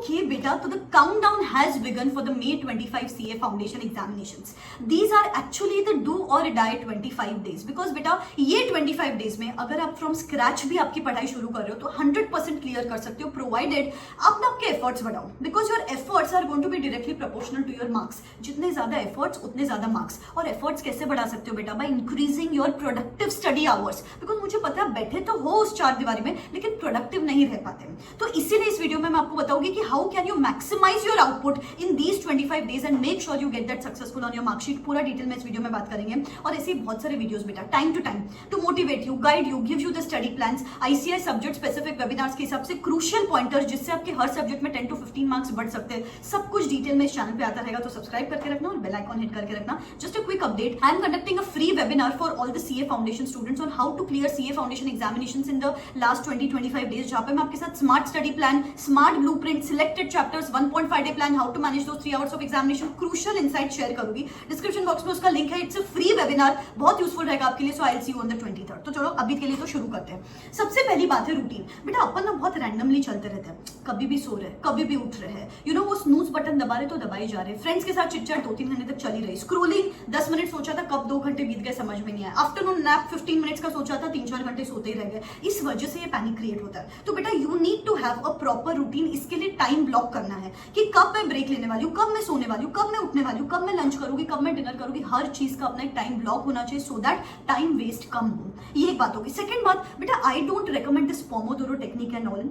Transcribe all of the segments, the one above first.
Okay, beta. So the countdown has begun for the May 25 CA Foundation examinations. These are actually the do or die 25 days. Because बेटा ये 25 days में अगर आप from scratch भी आपकी पढ़ाई शुरू कर रहे हो तो 100% clear कर सकते हो, provided आप ना आपके efforts बढ़ाओ. Because your efforts are going to be directly proportional to your marks. जितने ज़्यादा efforts उतने ज़्यादा marks. और efforts कैसे बढ़ा सकते हो बेटा? By increasing your productive study hours. Because मुझे पता है बैठे तो हो उस चार दीवारी में लेकिन productive नहीं रह पाते. तो इसीलिए इस वीडियो में मैं आपको बताऊंगी कि how can you maximize your output in these 25 days and make sure you get that successful on your mark sheet. पूरा डिटेल में इस वीडियो में बात करेंगे और ऐसे बहुत सारे वीडियोस बेटा time to time to motivate you, guide you, give you the study plans, ICI subject specific webinars के हिसाब से क्रूशियल पॉइंटर्स जिससे आपके हर सब्जेक्ट में 10 to 15 मार्क्स बढ़ सकते हैं. सब कुछ डिटेल में इस चैनल पे आता रहेगा, तो सब्सक्राइब करके रखना और बेल आइकॉन हिट करके रखना. Just a quick update, I am conducting a free webinar for all the CA foundation students on how to clear CA foundation examinations in the last 20-25 days, जहां पे मैं आपके साथ smart study plan, smart blueprint, selected chapters, 1.5 day plan, how to manage those 3 hours of examination, crucial insight share करूंगी. Description box में उसका link है. It's a free webinar, बहुत यूजफुल रहेगा आपके लिए. So I will see you on the 23rd. तो चलो अभी के लिए तो शुरू करते हैं. सबसे पहली बात है रूटीन. बेटा अपन ना बहुत रैंडमली चलते रहते हैं, कभी भी सो रहे, कभी भी उठ रहे हैं. यू नो वो स्नूज बटन दबा रहे तो दबाए जा रहे. फ्रेंड्स के साथ चिट-चैट 2-3 घंटे तक चली रही. स्क्रोलिंग 10 मिनट सोचा था कब 2 घंटे बीत गए समझ में नहीं आया. आफ्टरनून नैप 15 मिनट्स का सोचा था 3-4 घंटे सोते ही रह गए. इस वजह से ये पैनिक क्रिएट होता है. तो बेटा you need to have a proper routine. इसके लिए टाइम ब्लॉक करना है कि कब मैं ब्रेक लेने वाली हूँ, कब मैं सोने वाली हूँ, कब मैं उठने वाली हूँ, कब मैं लंच करूंगी, कब मैं डिनर करूंगी. हर चीज का अपना एक टाइम ब्लॉक होना चाहिए सो दैट टाइम वेस्ट कम हो. ये एक बात होगी. सेकंड बात बेटा, I don't recommend this Pomodoro technique and all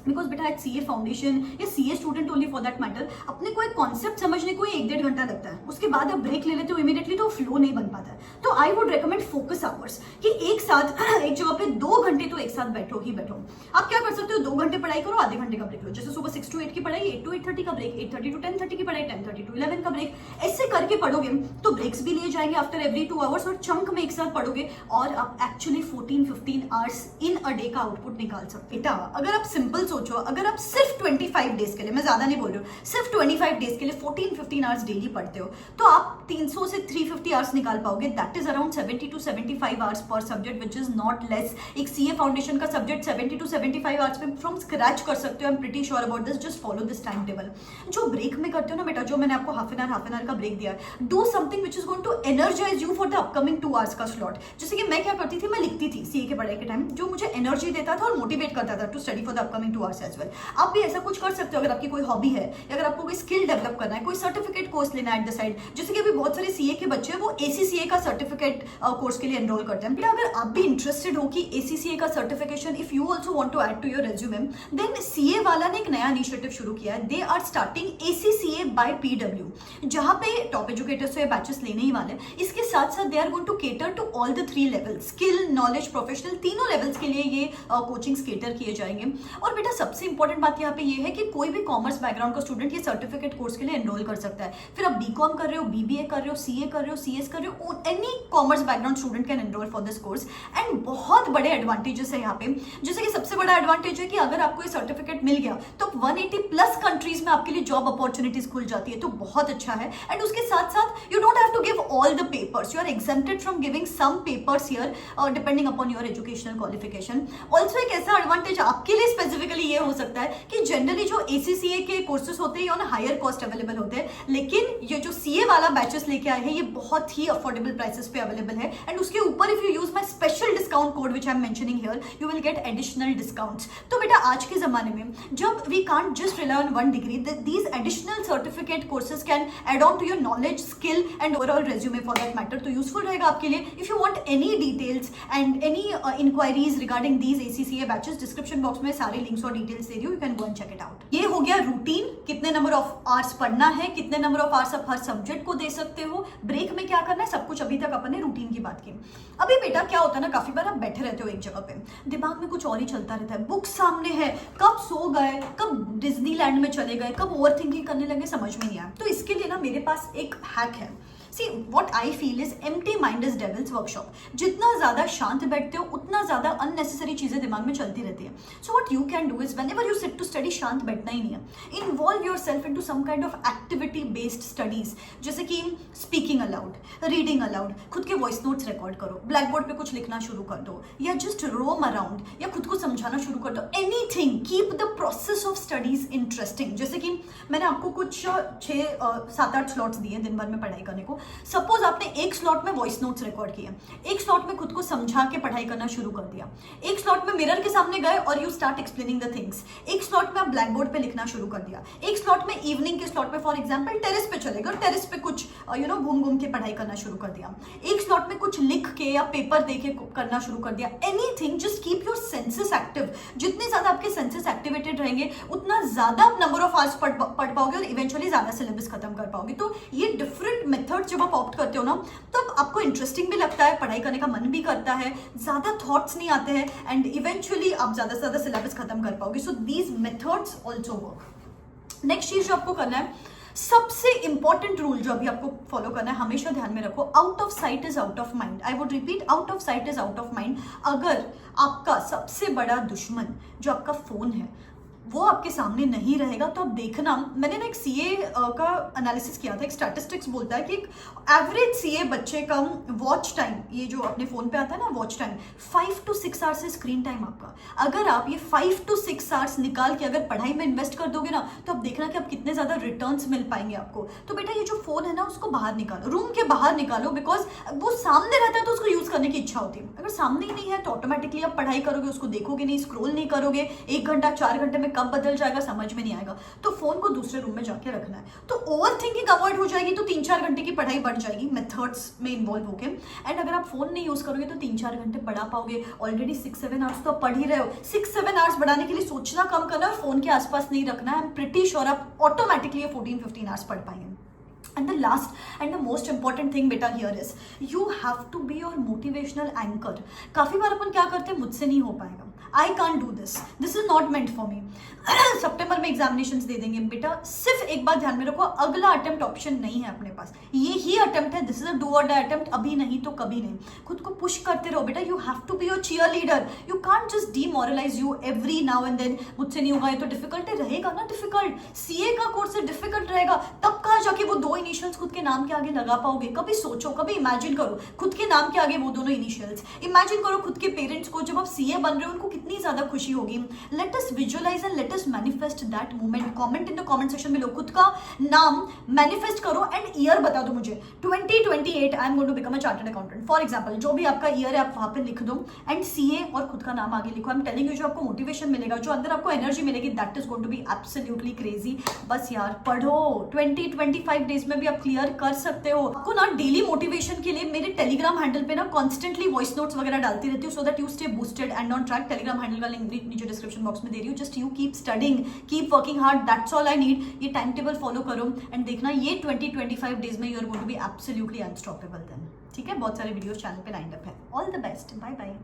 because बेटा एट सीए फाउंडेशन या CA student only for that matter अपने को एक कॉन्सेप्ट समझने को 1-1.5 घंटा लगता है. उसके बाद आप ब्रेक ले लेते हो इमीडिएटली तो फ्लो नहीं बन पाता है. तो I would recommend focus hours कि एक साथ एक जगह पे 2 घंटे तो एक साथ बैठो ही बैठो. आप क्या कर सकते हो, 2 घंटे पढ़ाई करो, आधे घंटे का ब्रेक लो. जैसे सुबह 6 to 8 की पढ़ाई, 8 to 8:30 का ब्रेक, 8:30 to 10:30 की पढ़ाई, 10:30 to 11 का ब्रेक. ऐसे करके पढ़ोगे तो ब्रेक्स भी लिए जाएंगे आफ्टर एवरी 2 आवर्स और चंक में एक साथ पढ़ोगे और आप actually 14-15 hours in a day का आउटपुट निकाल सकते. बेटा अगर आप सिंपल सोचो, अगर आप सिर्फ 25 डेज के लिए, मैं ज्यादा नहीं बोल रही हूँ, सिर्फ 25 डेज के लिए 14-15 आवर्स डेली पढ़ते हो तो आप 300 से 350 आवर्स निकाल पाओगे. That is around 70 to 75 hours पर subject which is not less. एक सीए फाउंडेशन का सब्जेक्ट 70 to 75 आवर्स में फ्रॉम स्क्रैच कर सकते हो. I am pretty sure about this. Just follow this time table. जो ब्रेक में करते हो ना बेटा, जो मैंने आपको हाफ एन आवर का ब्रेक दिया है, do something which is going to energise you for the upcoming 2 hours का स्लॉट. जैसे कि मैं क्या करती थी, मैं लिखती थी सीए के पढ़ाई के टाइम, जो मुझे एनर्जी देता था और मोटिवेट करता था to study for the upcoming 2 hours as well. आप भी ऐसा कुछ कर सकते हो अगर आपकी कोई हॉबी है या अगर आपको कोई स्किल डेवलप करना है, कोई सर्टिफिकेट कोर्स लेना है एट द साइड. जैसे कि अभी बहुत सारे सीए के बच्चे हैं वो एसीसीए का सर्टिफिकेट कोर्स के लिए एनरोल करते हैं. अगर आप भी इंटरेस्टेड हो कि एसीसीए का certification if you also want to add to your resume, then CA Wallah ने एक नया इनिशिएटिव शुरू किया है. They are starting ACCA by PW, जहां पे टॉप एजुकेटर्स से बैचेस लेने ही वाले. इसके साथ साथ they are going to cater to all the 3 levels, skill, knowledge, professional, तीनों लेवल्स के लिए ये कोचिंग्स केटर किए जाएंगे. और बेटा सबसे इंपॉर्टेंट बात यहाँ पे ये है कि कोई भी कॉमर्स बैकग्राउंड का स्टूडेंट ये सर्टिफिकेट कोर्स के लिए एनरोल कर सकता है. फिर आप बीकॉम कर रहे हो, बीबीए कर रहे हो, सीए कर रहे हो, सीएस कर रहे हो, any commerce background student can enrol for this course. And बहुत बड़े एडवांटेजेस है यहाँ पे. जैसे कि सबसे बड़ा एडवांटेज है कि अगर आपको ये सर्टिफिकेट मिल गया तो 180 प्लस कंट्रीज में आपके लिए जॉब अपॉर्चुनिटीज खुल जाती है, तो बहुत अच्छा है. एंड उसके साथ साथ you don't have to give all the papers, you are exempted from giving some papers here depending upon your educational qualification. Also एक ऐसा एडवांटेज आपके लिए स्पेसिफिकली ये हो सकता है कि जनरली जो एसीसीए के कोर्सेज होते हैं ऑन हायर कॉस्ट अवेलेबल होते हैं, लेकिन ये जो सीए वाला बैचेस लेके आए हैं ये बहुत ही अफोर्डेबल प्राइसेस पे अवेलेबल है. एंड उसके ऊपर if you use my special discount code which I am mentioning here, you will get additional discounts. तो बेटा आज के जमाने में जब we can't just rely on one degree, these additional certificate courses can add on to your knowledge, skill and overall resume for that matter. तो useful रहेगा आपके लिए. If you want any details and any inquiries regarding these ACCA batches, description box में सारे links और details दे रही हूँ, you can go and check it out. ये हो गया रूटीन, कितने नंबर ऑफ आवर्स पढ़ना है, कितने नंबर ऑफ आवर्स आप हर सब्जेक्ट को दे सकते हो, ब्रेक में क्या करना है, सब कुछ अभी तक अपन ने रूटीन की बात की. अभी बेटा क्या होता है ना, काफी बार आप बैठे रहते हो एक जगह पे, दिमाग में कुछ और ही चलता रहता है, बुक सामने है, कब सो गए, कब डिज्नीलैंड में चले गए, कब ओवर थिंकिंग करने लगे, समझ में नहीं आया. तो इसके लिए ना मेरे पास एक हैक है. See, what I feel is empty mind is devil's workshop. जितना ज्यादा शांत बैठते हो उतना ज्यादा unnecessary चीजें दिमाग में चलती रहती है. So what you can do is whenever you sit to study, शांत बैठना ही नहीं है. Involve yourself into some kind of activity based studies. जैसे कि speaking aloud, reading aloud, खुद के voice notes record करो, blackboard पे कुछ लिखना शुरू कर दो, या just roam around, या खुद को समझाना शुरू कर दो. Anything, keep the process of studies interesting. जैसे मैंने आपको कुछ 6-7-8 स्लॉट्स दिए दिन भर में पढ़ाई करने को। सपोज आपने एक स्लॉट में वॉइस नोट्स रिकॉर्ड किए, एक स्लॉट में खुद को समझा के पढ़ाई करना शुरू कर दिया, एक स्लॉट में मिरर के सामने गए और you start explaining the things, एक स्लॉट में आप ब्लैक बोर्ड पे लिखना शुरू कर दिया, एक स्लॉट में इवनिंग के स्लॉट में फॉर एग्जाम्पल टेरेस पे चले गए, टेरेस पे कुछ घूम घूम के पढ़ाई करना शुरू कर दिया, एक स्लॉट में कुछ लिख के या पेपर दे के करना शुरू कर दिया। Anything, just keep your senses active. जितने ज्यादा आपके सेंसेस एक्टिवेटेड रहेंगे उतना ज्यादा आप नंबर ऑफ आवर्स पढ़ पाओगे और इवेंचुअली ज्यादा सिलेबस खत्म कर पाओगे। तो ये डिफरेंट मेथड जब आप ऑप्ट करते हो ना, तब आपको इंटरेस्टिंग भी लगता है, पढ़ाई करने का मन भी करता है, ज्यादा थॉट्स नहीं आते हैं एंड इवेंचुअली आप ज्यादा से ज्यादा सिलेबस खत्म कर पाओगे। So these methods also work. Next चीज जो आपको करना है, सबसे इंपॉर्टेंट रूल जो अभी आपको फॉलो करना है, हमेशा ध्यान में रखो, out of site is out of mind. I would repeat, out of site is out of mind. अगर आपका सबसे बड़ा दुश्मन जो आपका फोन है वो आपके सामने नहीं रहेगा तो आप देखना, मैंने ना एक सीए का एनालिसिस किया था, एक स्टैटिस्टिक्स बोलता है कि एक एवरेज सीए बच्चे का वॉच टाइम, ये जो अपने फोन पे आता है ना वॉच टाइम, 5 to 6 आवर्स है स्क्रीन टाइम आपका। अगर आप ये 5 to 6 आवर्स निकाल के अगर पढ़ाई में इन्वेस्ट कर दोगे ना, तो आप देखना कि आप कितने ज्यादा रिटर्न्स मिल पाएंगे आपको। तो बेटा ये जो फोन है ना उसको बाहर निकालो, रूम के बाहर निकालो, बिकॉज वो सामने रहता है तो उसको यूज करने की इच्छा होती है। अगर सामने ही नहीं है तो ऑटोमेटिकली आप पढ़ाई करोगे, उसको देखोगे नहीं, स्क्रोल नहीं करोगे, 1 घंटा 4 घंटे में कब बदल जाएगा समझ में नहीं आएगा। तो फोन को दूसरे रूम में जाके रखना है, तो ओवर थिंकिंग अवॉइड हो जाएगी, तो 3-4 घंटे की पढ़ाई बढ़ जाएगी मेथड्स में इन्वॉल्व होके। एंड अगर आप फोन नहीं यूज करोगे तो 3-4 घंटे पढ़ा पाओगे। ऑलरेडी 6-7 आवर्स तो आप पढ़ ही रहे हो, 6-7 आवर्स बढ़ाने के लिए सोचना कम करना है, फोन के आसपास नहीं रखना है। आई एम प्रिटी श्योर आप ऑटोमेटिकली 14-15 आवर्स पढ़ पाएंगे। And the last and the most important thing बेटा here is you have to be your motivational anchor। काफी बार अपन क्या करते हैं, मुझसे नहीं हो पाएगा, I can't do this, this is not meant for me, सितंबर में एग्जामिनेशंस दे देंगे। बेटा सिर्फ एक बात ध्यान में रखो, अगला अटेम्प्ट ऑप्शन नहीं है अपने पास, ये ही अटेम्प्ट है, दिस इज अ डू और डाई अटेम्प्ट, अभी नहीं तो कभी नहीं। खुद को पुश करते रहो बेटा, you have to be your cheerleader, you can't just demoralise you every now and then, मुझसे नहीं होगा ये तो डिफिकल्ट रहेगा ना, डिफिकल्ट सीए का कोर्स डिफिकल्ट रहेगा, तब कहाँ जाके वो 2 इनिशियल्स खुद के नाम के आगे लगा पाओगे। कभी सोचो, कभी इमेजिन करो खुद के नाम के आगे वो दोनों इनिशियल्स, इमेजिन करो खुद के पेरेंट्स को जब आप सीए बन रहे हो उनको कितनी ज्यादा खुशी होगी। Let us visualise and let us manifest that moment. Comment in the comment section में लो, खुद का नाम मैनिफेस्ट करो एंड ईयर बता दो मुझे, 2028 I am going to become a chartered accountant for example, जो भी आपका ईयर है आप वहां पे लिख दो एंड सीए और खुद का नाम आगे लिखो। आई एम टेलिंग यू, जो आपको मोटिवेशन मिलेगा, जो अंदर आपको एनर्जी मिलेगी, that is going to be absolutely crazy. बस यार पढ़ो, 20-25 डेज में भी आप क्लियर कर सकते हो। आपको ना डेली मोटिवेशन के लिए मेरे टेलीग्राम हैंडल पे ना कॉन्स्टेंटली वॉइस नोट्स वगैरह डालती रहती हूँ, so that you stay boosted and on track. Telegram handle का लिंक नीचे डिस्क्रिप्शन बॉक्स में दे रही हूँ। Just you keep studying, keep working hard, that's all I need. ये टाइम टेबल फॉलो करो एंड देखना ये 20-25 डेज में you are going to be absolutely unstoppable then. ठीक है, बहुत सारे वीडियोस चैनल पे लाइंड अप है। All the best, bye bye.